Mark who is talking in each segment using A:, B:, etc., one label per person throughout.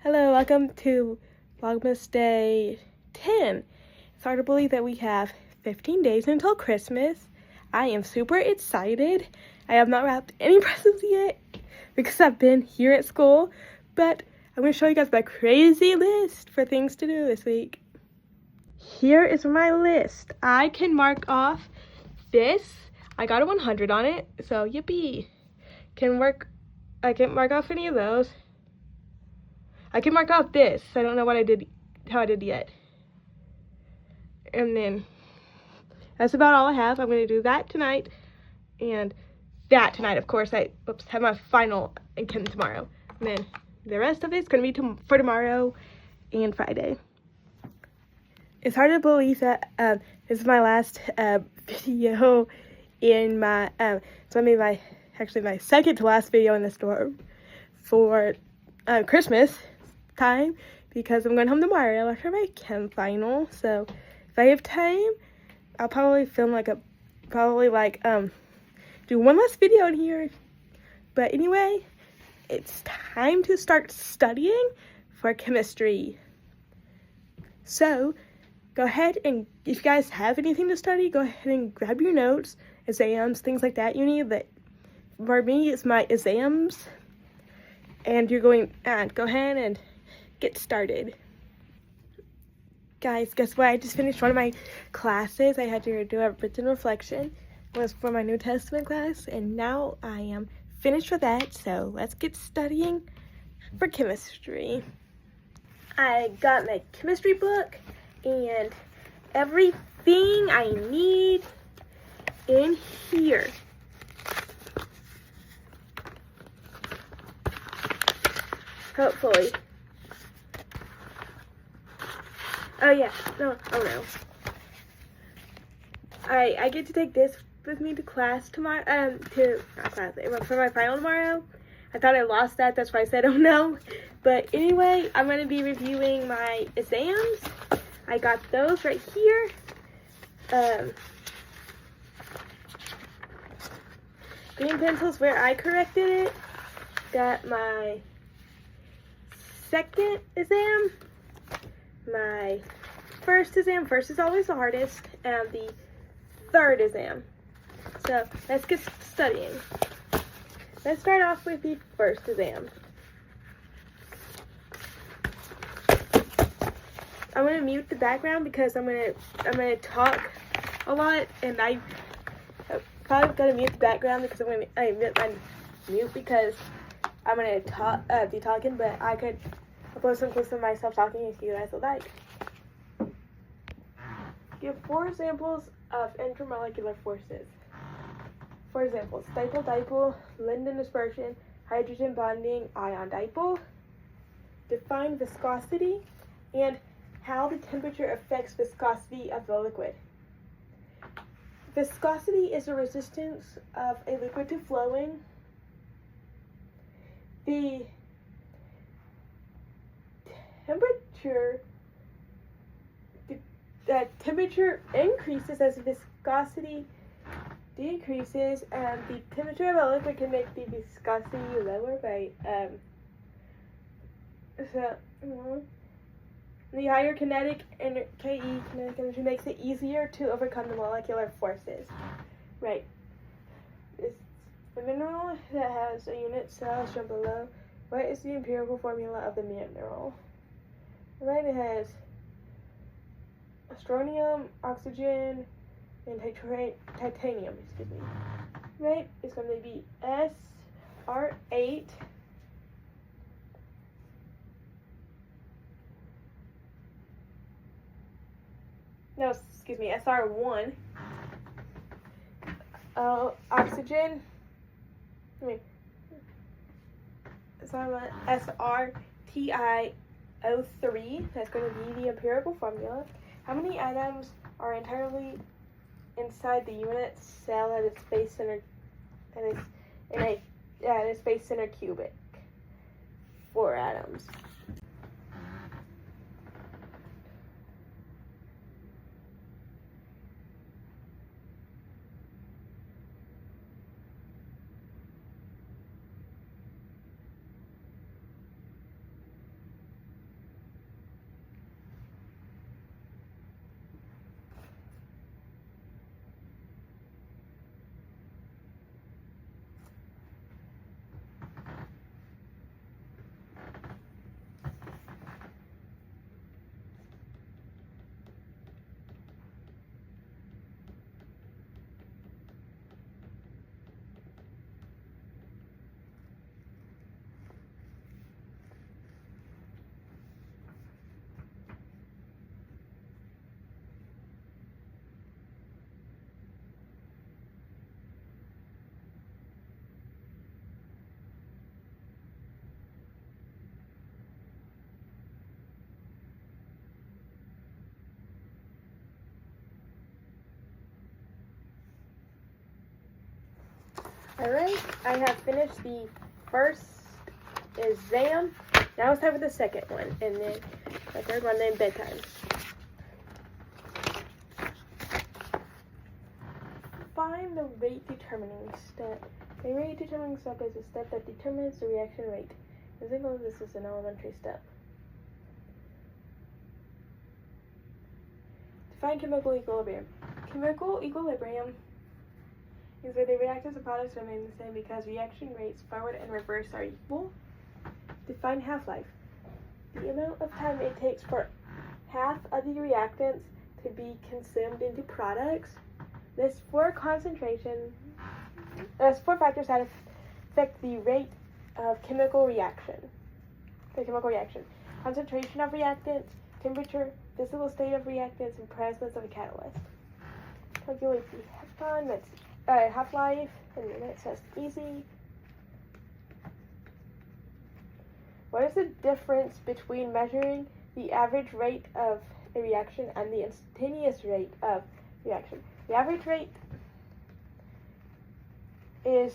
A: Hello, welcome to Vlogmas Day 10. It's hard to believe that we have 15 days until Christmas. I am super excited. I have not wrapped any presents yet because I've been here at school, but I'm going to show you guys my crazy list for things to do this week. Here is my list. I can mark off this. I got a 100 on it, so yippee. I can't mark off any of those. I can mark off this. I don't know how I did yet. And then that's about all I have. I'm going to do that tonight and that tonight. Of course, I have my final again tomorrow. And then the rest of it's going to be for tomorrow and Friday. It's hard to believe that this is my last video in my, it's going to be my second to last video in the store for Christmas time, because I'm going home tomorrow after my chem final. So if I have time, I'll probably film do one last video in here. But anyway, it's time to start studying for chemistry. So go ahead and, if you guys have anything to study, go ahead and grab your notes, exams, things like that you need. But for me, it's my exams, and you're going to go ahead and get started. Guys, guess what? I just finished one of my classes. I had to do a written reflection. It was for my New Testament class, and now I am finished with that. So let's get studying for chemistry. I got my chemistry book and everything I need in here. Hopefully. Oh yeah, no. I get to take this with me to class tomorrow, for my final tomorrow. I thought I lost that, that's why I said oh no. But anyway, I'm going to be reviewing my exams. I got those right here. Green pencils where I corrected it. Got my second exam, my first exam. First is always the hardest, and the third exam. So let's get studying. Let's start off with the first exam. I'm gonna mute the background because I'm gonna talk a lot, and I probably gonna mute the background because I'm gonna be talking, but I could upload some clips of myself talking if you guys would like. Give 4 examples of intermolecular forces. For example, dipole-dipole, Linden dispersion, hydrogen bonding, ion dipole. Define viscosity and how the temperature affects viscosity of the liquid. Viscosity is the resistance of a liquid to flowing. The temperature increases as viscosity decreases, and the temperature of a liquid can make the viscosity lower by the higher kinetic energy makes it easier to overcome the molecular forces. Right. The mineral that has a unit cell shown below. What is the empirical formula of the mineral? Right, it has strontium, oxygen, and titanium, Right, it's going to be SR8. No, excuse me, SR1. Oxygen. SRTiO3. That's going to be the empirical formula. How many atoms are entirely inside the unit cell at its base center, its base center cubic? 4 atoms. Alright, I have finished the first exam. Now it's time for the second one, and then the third one, then bedtime. Find the rate determining step. A rate determining step is a step that determines the reaction rate. Example, this is an elementary step. Define chemical equilibrium. Chemical equilibrium is where the reactants and products remain the same because reaction rates forward and reverse are equal. Define half-life. The amount of time it takes for half of the reactants to be consumed into products. There's four factors that affect the rate of chemical reaction. The chemical reaction: concentration of reactants, temperature, physical state of reactants, and presence of a catalyst. Calculate the half-life in minutes. That's easy. What is the difference between measuring the average rate of a reaction and the instantaneous rate of reaction? The average rate is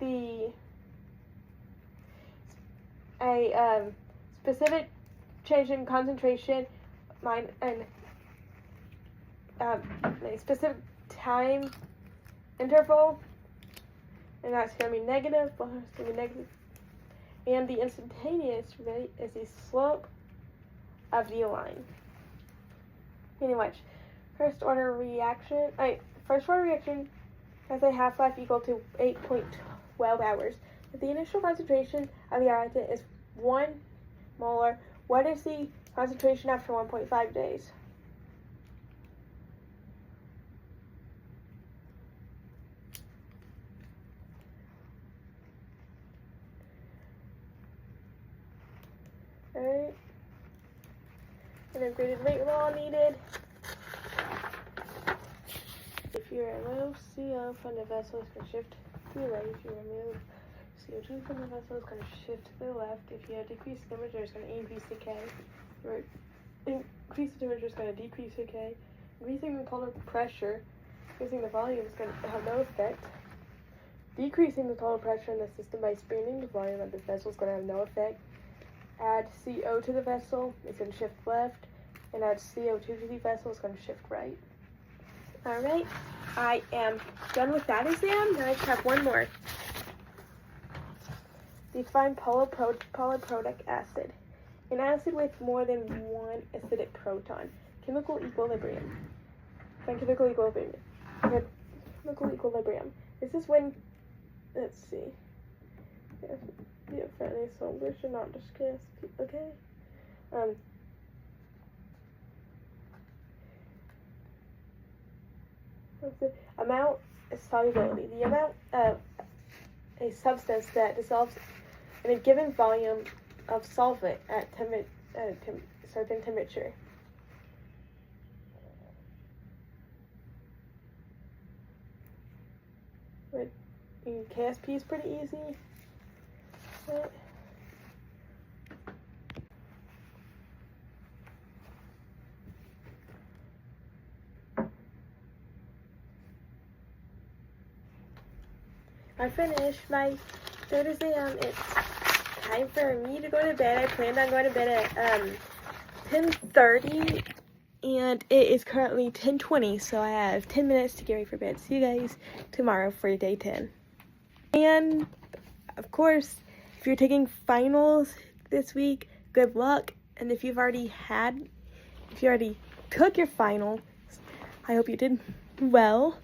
A: a specific change in concentration and a specific time interval, and that's going to be negative. Well, it's going to be negative. And the instantaneous rate is the slope of the line. Anyway, first order reaction has a half-life equal to 8.12 hours. If the initial concentration of the reactant is 1 molar, what is the concentration after 1.5 days? Alright. Integrated rate law needed. If you remove CO from the vessel, it's going to shift to the right. If you remove CO2 from the vessel, it's going to shift to the left. If you decrease the temperature, it's going to increase the K. Or increase the temperature, it's going to decrease the K. Increasing the total pressure, increasing the volume, is going to have no effect. Decreasing the total pressure in the system by expanding the volume of the vessel is going to have no effect. Add CO to the vessel, it's going to shift left. And add CO2 to the vessel, it's going to shift right. Alright, I am done with that exam. Now I just have one more. Define polyprotic acid. An acid with more than one acidic proton. Chemical equilibrium. Define chemical equilibrium. Chemical equilibrium. This is when, let's see. Be a friendly soldier should not discuss. Okay. The amount is solubility. The amount of a substance that dissolves in a given volume of solvent at certain temperature. KSP is pretty easy. Right. I finished my third exam. It's time for me to go to bed. I planned on going to bed at 10:30, and it is currently 10:20, so I have 10 minutes to get ready for bed. See you guys tomorrow for day 10. And of course, if you're taking finals this week, good luck. And if you already took your final, I hope you did well.